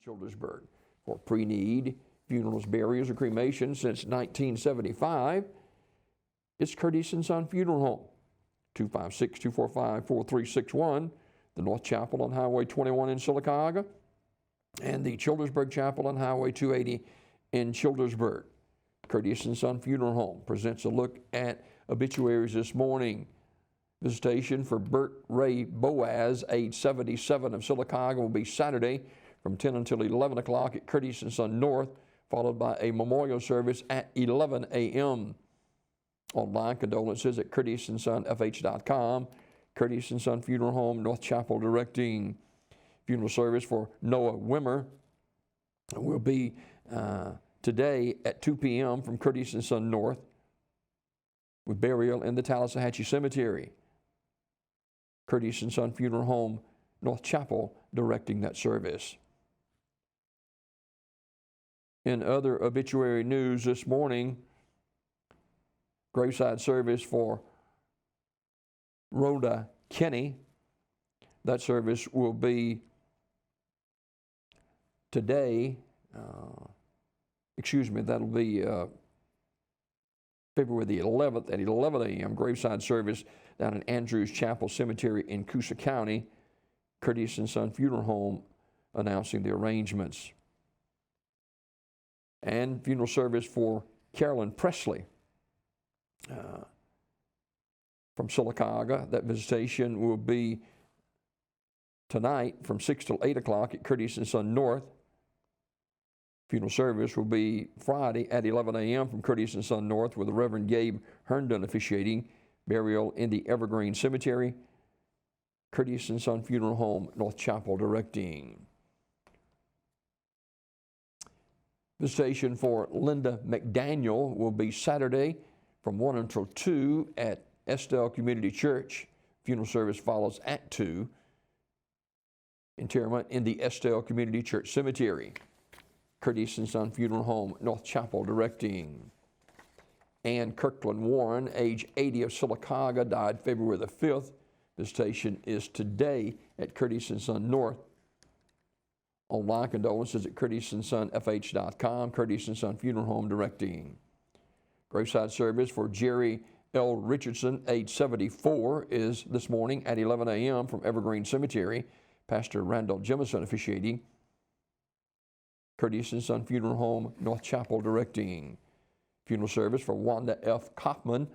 Childersburg. For pre-need funerals, burials, or cremation since 1975, it's Curtis & Son Funeral Home, 256-245-4361, the North Chapel on Highway 21 in Sylacauga, and the Childersburg Chapel on Highway 280 in Childersburg. Curtis & Son Funeral Home presents a look at obituaries this morning. Visitation for Bert Ray Boaz, age 77, of Sylacauga, will be Saturday from 10 until 11 o'clock at Curtis & Son North, followed by a memorial service at 11 a.m. Online condolences at curtisonfh.com. Curtis & Son Funeral Home, North Chapel, directing. Funeral service for Noah Wimmer will be today at 2 p.m. from Curtis & Son North, with burial in the Tallahatchie Cemetery. Curtis & Son Funeral Home, North Chapel, directing that service. In other obituary news this morning, graveside service for Rhoda Kenny. That service will be today, that'll be February the 11th at 11 a.m. Graveside service down in Andrews Chapel Cemetery in Coosa County. Curtis & Son Funeral Home announcing the arrangements. And funeral service for Carolyn Presley from Sylacauga. That visitation will be tonight from 6 till 8 o'clock at Curtis & Son North. Funeral service will be Friday at 11 a.m. from Curtis & Son North, with the Reverend Gabe Herndon officiating. Burial in the Evergreen Cemetery. Curtis & Son Funeral Home, North Chapel, directing. Visitation for Linda McDaniel will be Saturday from 1 until 2 at Estelle Community Church. Funeral service follows at 2. Interment in the Estelle Community Church Cemetery. Curtis & Son Funeral Home, North Chapel, directing. Ann Kirkland Warren, age 80, of Sylacauga, died February the 5th. Visitation is today at Curtis & Son North. Online condolences at curtisonfh.com. Curtis & Son Funeral Home, directing. Graveside service for Jerry L. Richardson, age 74, is this morning at 11 a.m. from Evergreen Cemetery. Pastor Randall Jemison officiating. Curtis & Son Funeral Home, North Chapel, directing. Funeral service for Wanda F. Kaufman,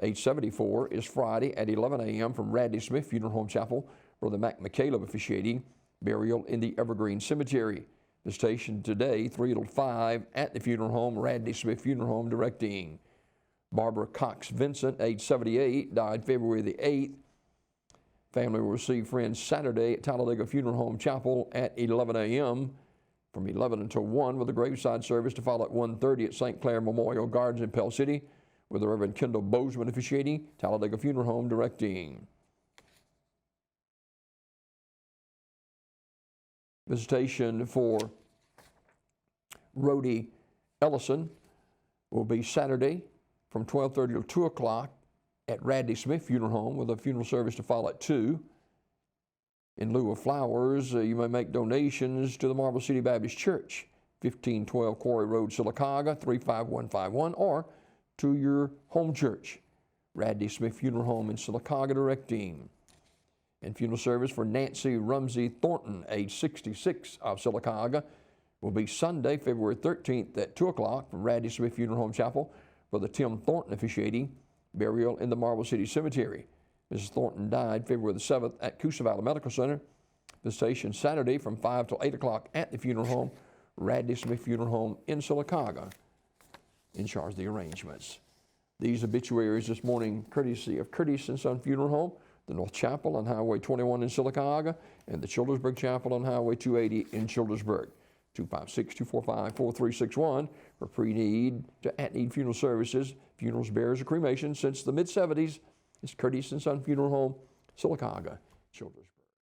age 74, is Friday at 11 a.m. from Radley Smith Funeral Home Chapel. Brother Mac McCaleb officiating. Burial in the Evergreen Cemetery. Visitation today, 3 till 5 at the funeral home, Radley Smith Funeral Home, directing. Barbara Cox Vincent, age 78, died February the 8th. Family will receive friends Saturday at Talladega Funeral Home Chapel at 11 a.m. from 11 until 1, with a graveside service to follow at 1:30 at St. Clair Memorial Gardens in Pell City, with the Reverend Kendall Bozeman officiating. Talladega Funeral Home, directing. Visitation for Rhodey Ellison will be Saturday from 12:30 to 2 o'clock at Radley Smith Funeral Home, with a funeral service to follow at 2. In lieu of flowers, you may make donations to the Marble City Baptist Church, 1512 Quarry Road, Sylacauga, 35151, or to your home church, Radley Smith Funeral Home in Sylacauga, directing. And funeral service for Nancy Rumsey Thornton, age 66, of Sylacauga, will be Sunday, February 13th at 2 o'clock from Radley Smith Funeral Home Chapel, Brother Tim Thornton officiating. Burial in the Marble City Cemetery. Mrs. Thornton died February the 7th at Coosa Valley Medical Center. Visitation Saturday from 5 till 8 o'clock at the funeral home, Radley Smith Funeral Home in Sylacauga, in charge of the arrangements. These obituaries this morning, courtesy of Curtis & Son Funeral Home, the North Chapel on Highway 21 in Sylacauga, and the Childersburg Chapel on Highway 280 in Childersburg. 256-245-4361 for pre-need to at-need funeral services, funerals, burials, or cremation since the mid-70s. It's Curtis & Son Funeral Home, Sylacauga, Childersburg.